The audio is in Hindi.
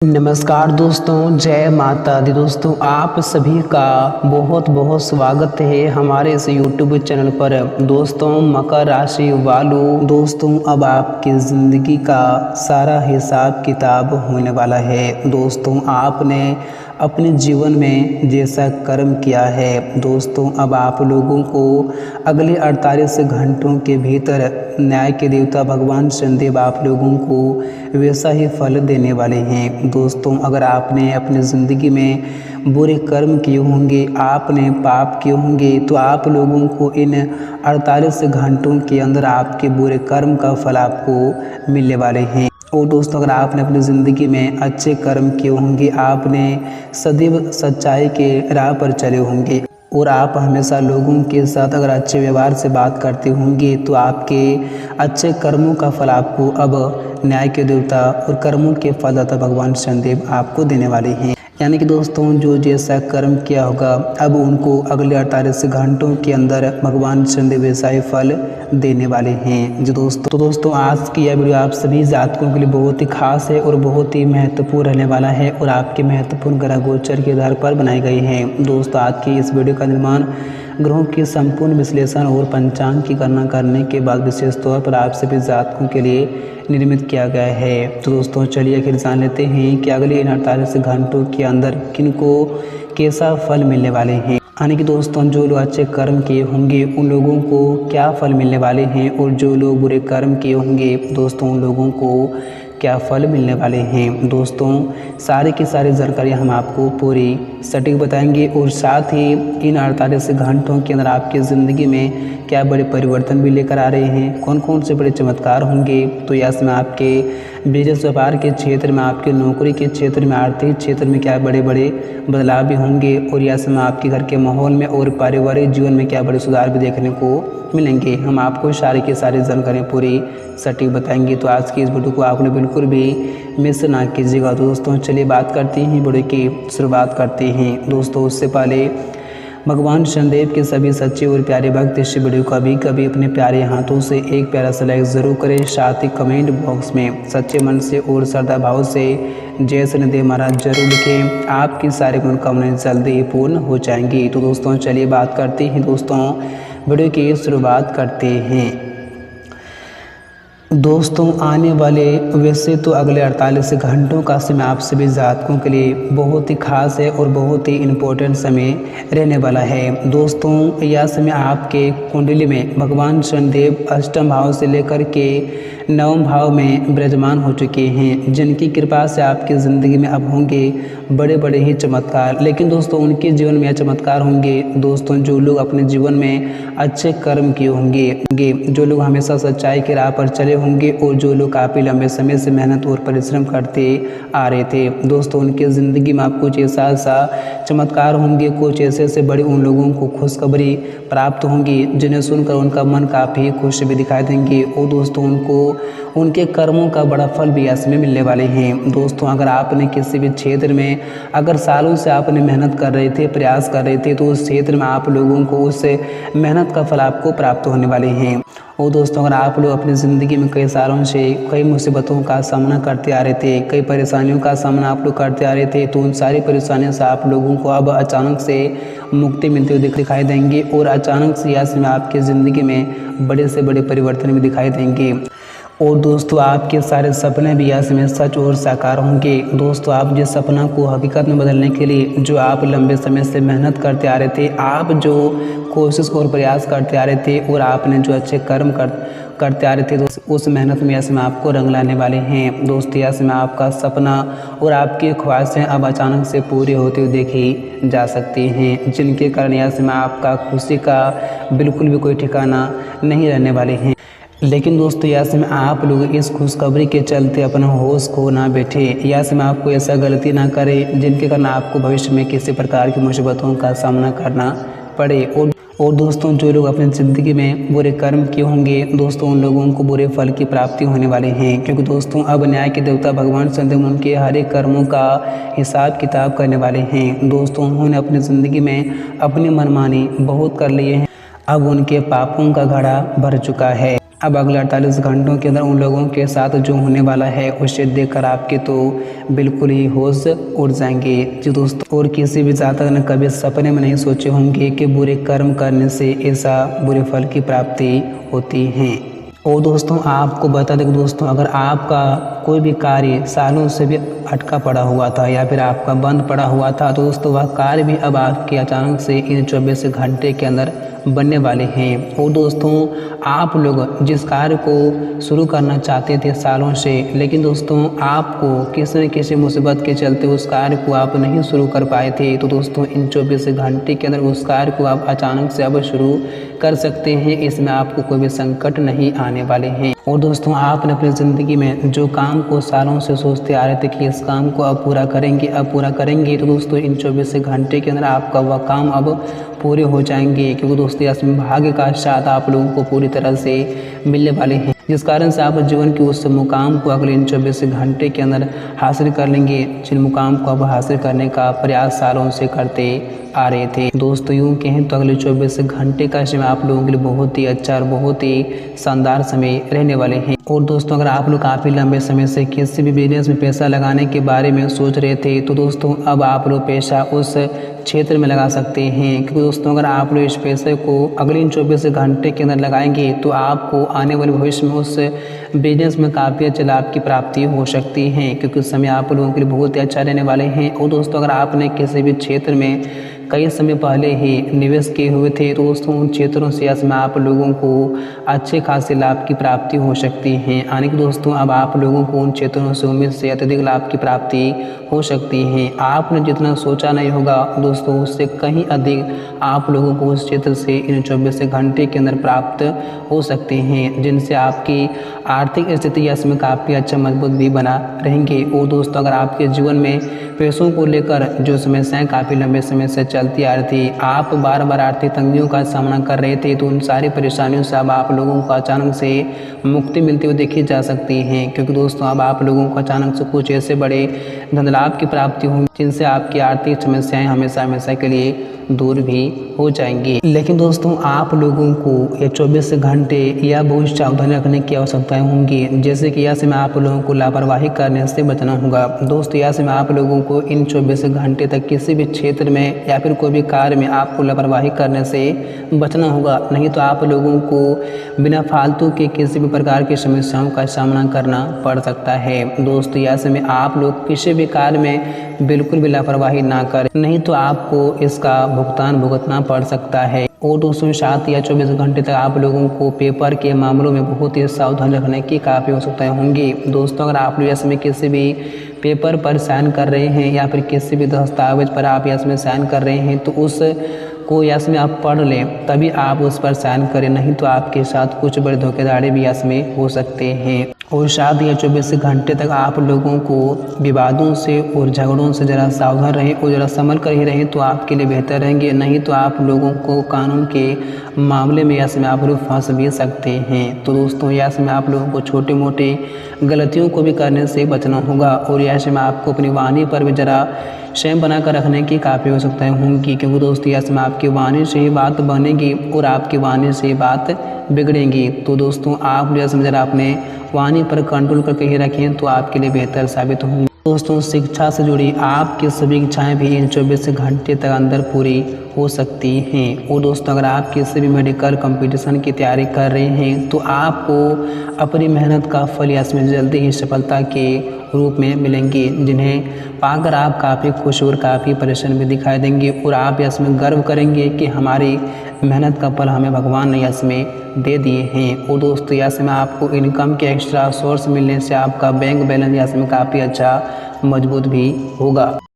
नमस्कार दोस्तों, जय माता दी। दोस्तों आप सभी का बहुत बहुत स्वागत है हमारे इस YouTube चैनल पर। दोस्तों मकर राशि वालों, दोस्तों अब आपकी ज़िंदगी का सारा हिसाब किताब होने वाला है। दोस्तों आपने अपने जीवन में जैसा कर्म किया है, दोस्तों अब आप लोगों को अगले 48 घंटों के भीतर न्याय के देवता भगवान शनिदेव आप लोगों को वैसा ही फल देने वाले हैं। दोस्तों अगर आपने अपनी ज़िंदगी में बुरे कर्म किए होंगे, आपने पाप किए होंगे, तो आप लोगों को इन 48 घंटों के अंदर आपके बुरे कर्म का फल आपको मिलने वाले हैं। और दोस्तों अगर आपने अपनी ज़िंदगी में अच्छे कर्म किए होंगे, आपने सदैव सच्चाई के राह पर चले होंगे और आप हमेशा लोगों के साथ अगर अच्छे व्यवहार से बात करते होंगे, तो आपके अच्छे कर्मों का फल आपको अब न्याय के देवता और कर्मों के फलदाता भगवान शनिदेव आपको देने वाले हैं। यानी कि दोस्तों जो जैसा कर्म किया होगा, अब उनको अगले 48 घंटों के अंदर भगवान शनिदेव वैसा ही फल देने वाले हैं। जो दोस्तों आज की यह वीडियो आप सभी जातकों के लिए बहुत ही खास है और बहुत ही महत्वपूर्ण रहने वाला है और आपके महत्वपूर्ण ग्रह गोचर के आधार पर बनाई गई है। दोस्तों आज की इस वीडियो का निर्माण ग्रहों के संपूर्ण विश्लेषण और पंचांग की गणना करने के बाद विशेष तौर पर आप सभी जातकों के लिए निर्मित किया गया है। तो दोस्तों चलिए आखिर जान लेते हैं कि अगले इन 48 घंटों के अंदर किनको कैसा फल मिलने वाले हैं। यानी कि दोस्तों जो लोग अच्छे कर्म किए होंगे उन लोगों को क्या फल मिलने वाले हैं, और जो लोग बुरे कर्म किए होंगे दोस्तों उन लोगों को क्या फल मिलने वाले हैं। दोस्तों सारी की सारी जानकारी हम आपको पूरी सटीक बताएंगे और साथ ही इन 48 घंटों के अंदर आपकी ज़िंदगी में क्या बड़े परिवर्तन भी लेकर आ रहे हैं, कौन कौन से बड़े चमत्कार होंगे। तो यस में आपके बिजनेस व्यापार के क्षेत्र में, आपके नौकरी के क्षेत्र में, आर्थिक क्षेत्र में क्या बड़े बड़े बदलाव भी होंगे, और यस में आपके घर के माहौल में और पारिवारिक जीवन में क्या बड़े सुधार भी देखने को मिलेंगे। हम आपको सारी की सारी जानकारी पूरी सटीक बताएंगे। तो आज की इस वीडियो को आपने बिल्कुल भी मिस ना कीजिएगा। तो दोस्तों चलिए बात करते हैं, वीडियो की शुरुआत करते हैं। दोस्तों उससे पहले भगवान शनिदेव के सभी सच्चे और प्यारे भक्त इस वीडियो को कभी अपने प्यारे हाथों से एक प्यारा सा लाइक ज़रूर करें, साथ ही कमेंट बॉक्स में सच्चे मन से और श्रद्धा भाव से जय शनिदेव महाराज जरूर लिखें। आपकी सारी मनोकामनाएं जल्दी ही पूर्ण हो जाएंगी। तो दोस्तों चलिए बात करते हैं, दोस्तों वीडियो की शुरुआत करते हैं। दोस्तों आने वाले वैसे तो अगले 48 घंटों का समय आप सभी जातकों के लिए बहुत ही खास है और बहुत ही इम्पोर्टेंट समय रहने वाला है। दोस्तों यह समय आपके कुंडली में भगवान शनिदेव अष्टम भाव से लेकर के नवम भाव में विराजमान हो चुके हैं, जिनकी कृपा से आपकी ज़िंदगी में अब होंगे बड़े बड़े ही चमत्कार। लेकिन दोस्तों उनके जीवन में यह चमत्कार होंगे दोस्तों जो लोग अपने जीवन में अच्छे कर्म किए होंगे, जो लोग हमेशा सच्चाई के राह पर चले होंगे और जो लोग काफ़ी लंबे समय से मेहनत और परिश्रम करते आ रहे थे। दोस्तों उनके ज़िंदगी में आप कुछ ऐसा चमत्कार होंगे, कुछ ऐसे बड़े उन लोगों को खुशखबरी प्राप्त होंगी जिन्हें सुनकर उनका मन काफ़ी खुश भी दिखाई देंगे और दोस्तों उनको उनके कर्मों का बड़ा फल भी इसमें मिलने वाले हैं। दोस्तों अगर आपने किसी भी क्षेत्र में अगर सालों से आपने मेहनत कर रहे थे, प्रयास कर रहे थे, तो उस क्षेत्र में आप लोगों को उस मेहनत का फल आपको प्राप्त होने वाले हैं। और दोस्तों अगर आप लोग अपनी ज़िंदगी में कई सालों से कई मुसीबतों का सामना करते आ रहे थे, कई परेशानियों का सामना आप लोग करते आ रहे थे, तो उन सारी परेशानियों से आप लोगों को अब अचानक से मुक्ति मिलती हुई दिखाई देंगी और अचानक से यह समय आपकी ज़िंदगी में बड़े से बड़े परिवर्तन भी दिखाई देंगे। और दोस्तों आपके सारे सपने भी यह समय सच और साकार होंगे। दोस्तों आप जिस सपना को हकीकत में बदलने के लिए जो आप लंबे समय से मेहनत करते आ रहे थे, आप जो कोशिश और प्रयास करते आ रहे थे और आपने जो अच्छे कर्म करते आ रहे थे, तो उस मेहनत में यह समय आपको रंग लाने वाले हैं। दोस्तों यह समय आपका सपना और आपकी ख्वाहिशें अब अचानक से पूरी होती हुई देखी जा सकती हैं, जिनके कारण यह समय आपका खुशी का बिल्कुल भी कोई ठिकाना नहीं रहने वाले हैं। लेकिन दोस्तों यह समय आप लोग इस खुशखबरी के चलते अपना होश खो ना बैठे, यह समय आपको ऐसा गलती ना करें जिनके कारण आपको भविष्य में किसी प्रकार की मुसीबतों का सामना करना पड़े। और दोस्तों जो लोग अपनी ज़िंदगी में बुरे कर्म किए होंगे दोस्तों उन लोगों को बुरे फल की प्राप्ति होने वाले हैं, क्योंकि दोस्तों अब न्याय के देवता भगवान शनिदेव उनके हर एक कर्मों का हिसाब किताब करने वाले हैं। दोस्तों उन्होंने अपनी ज़िंदगी में अपनी मनमानी बहुत कर लिए हैं, अब उनके पापों का घड़ा भर चुका है। अब अगले 48 घंटों के अंदर उन लोगों के साथ जो होने वाला है उसे देखकर आपके तो बिल्कुल ही होश उड़ जाएंगे जी दोस्तों। और किसी भी जातक ने कभी सपने में नहीं सोचे होंगे कि बुरे कर्म करने से ऐसा बुरे फल की प्राप्ति होती है। और दोस्तों आपको बता दें दोस्तों, अगर आपका कोई भी कार्य सालों से भी अटका पड़ा हुआ था या फिर आपका बंद पड़ा हुआ था तो दोस्तों वह कार्य भी अब आपके अचानक से इन 24 घंटे के अंदर बनने वाले हैं। और दोस्तों आप लोग जिस कार्य को शुरू करना चाहते थे सालों से, लेकिन दोस्तों आपको किसी न किसी मुसीबत के चलते उस कार्य को आप नहीं शुरू कर पाए थे, तो दोस्तों इन 24 घंटे के अंदर उस कार्य को आप अचानक से अब शुरू कर सकते हैं। इसमें आपको कोई भी संकट नहीं आने वाले हैं। और दोस्तों आपने अपनी ज़िंदगी में जो काम को सालों से सोचते आ रहे थे कि इस काम को अब पूरा करेंगे, तो दोस्तों इन 24 घंटे के अंदर आपका वह काम अब पूरे हो जाएंगे, क्योंकि दोस्तों इसमें भाग्य का साथ आप लोगों को पूरी तरह से मिलने वाले हैं, जिस कारण से आप जीवन के उस मुकाम को अगले इन 24 घंटे के अंदर हासिल कर लेंगे जिन मुकाम को आप हासिल करने का प्रयास सालों से करते आ रहे थे। दोस्तों यूँ कहें तो अगले 24 घंटे का समय आप लोगों के लिए बहुत ही अच्छा और बहुत ही शानदार समय रहने वाले हैं। और दोस्तों अगर आप लोग काफ़ी लंबे समय से किसी भी बिजनेस में पैसा लगाने के बारे में सोच रहे थे तो दोस्तों अब आप लोग पैसा उस क्षेत्र में लगा सकते हैं, क्योंकि दोस्तों अगर आप लोग इस पैसे को अगले इन 24 घंटे के अंदर लगाएंगे तो आपको आने वाले भविष्य में उस बिजनेस में काफ़ी अच्छे लाभ की प्राप्ति हो सकती है, क्योंकि उस समय आप लोगों के लिए बहुत ही अच्छा रहने वाले हैं। और दोस्तों अगर आपने किसी भी क्षेत्र में कई समय पहले ही निवेश किए हुए थे तो दोस्तों उन क्षेत्रों से इसमें आप लोगों को अच्छे खासे लाभ की प्राप्ति हो सकती है। यानी कि दोस्तों अब आप लोगों को उन क्षेत्रों से उम्मीद से अत्यधिक लाभ की प्राप्ति हो सकती है। आपने जितना सोचा नहीं होगा दोस्तों उससे कहीं अधिक आप लोगों को उस क्षेत्र से इन 24 घंटे के अंदर प्राप्त हो सकते हैं, जिनसे आपकी आर्थिक स्थिति इसमें काफ़ी अच्छा मजबूत भी बना रहेंगे। और दोस्तों अगर आपके जीवन में पैसों को लेकर जो समस्याएं काफ़ी लंबे समय से चलती आ रही थी, आप बार बार आर्थिक तंगियों का सामना कर रहे थे, तो उन सारी परेशानियों से अब आप लोगों को अचानक से मुक्ति मिलती हुई देखी जा सकती है, क्योंकि दोस्तों अब आप लोगों को अचानक से कुछ ऐसे बड़े धन लाभ की प्राप्ति होगी जिनसे आपकी आर्थिक समस्याएं हमेशा हमेशा के लिए दूर भी हो जाएंगी। लेकिन दोस्तों आप लोगों को ये 24 घंटे या बहुत सावधानी रखने की आवश्यकताएं होंगी, जैसे कि यह समय आप लोगों को लापरवाही करने से बचना होगा। दोस्तों यह समय आप लोगों को इन 24 घंटे तक किसी भी क्षेत्र में या फिर कोई भी कार्य में आपको लापरवाही करने से बचना होगा, नहीं तो आप लोगों को बिना फालतू के किसी भी प्रकार की समस्याओं का सामना करना पड़ सकता है। दोस्तों यह समय आप लोग किसी भी कार्य में बिल्कुल भी लापरवाही ना करें, नहीं तो आपको इसका भुगतान भुगतना पड़ सकता है। और दोस्तों 7 या 24 घंटे तक आप लोगों को पेपर के मामलों में बहुत ही सावधान रखने की काफ़ी आवश्यकताएं होंगी। दोस्तों अगर आप लोग इसमें किसी भी पेपर पर साइन कर रहे हैं या फिर किसी भी दस्तावेज पर आप इसमें साइन कर रहे हैं तो उस को इसमें आप पढ़ लें तभी आप उस पर साइन करें, नहीं तो आपके साथ कुछ बड़े धोखेधड़ी भी इसमें हो सकते हैं। और 7 या 24 घंटे तक आप लोगों को विवादों से और झगड़ों से ज़रा सावधान रहें और ज़रा संभल कर ही रहें तो आपके लिए बेहतर रहेंगे, नहीं तो आप लोगों को कानून के मामले में इसमें आप लोग फंस भी सकते हैं। तो दोस्तों इसमें आप लोगों को छोटे मोटे गलतियों को भी करने से बचना होगा और इसमें आपको अपनी वाणी पर भी ज़रा संयम बनाकर रखने की काफ़ी आवश्यकताएं होंगी, क्योंकि दोस्तों इसमें आपकी वाणी से ही बात बनेगी और आपकी वाणी से ही बात बिगड़ेंगी। तो दोस्तों आप इसमें ज़रा अपने वाणी पर कंट्रोल करके ही रखें तो आपके लिए बेहतर साबित होंगे। दोस्तों शिक्षा से जुड़ी आपकी सभी इच्छाएं भी इन 24 घंटे तक अंदर पूरी हो सकती हैं। और दोस्तों अगर आप किसी भी मेडिकल कंपटीशन की तैयारी कर रहे हैं तो आपको अपनी मेहनत का फल इसमें जल्दी ही सफलता के रूप में मिलेंगे, जिन्हें पाकर आप काफ़ी खुश और काफ़ी परेशान भी दिखाई देंगे और आप इसमें गर्व करेंगे कि हमारी मेहनत का फल हमें भगवान ने इसमें दे दिए हैं। और दोस्तों इसमें आपको इनकम के एक्स्ट्रा सोर्स मिलने से आपका बैंक बैलेंस इसमें काफ़ी अच्छा मजबूत भी होगा।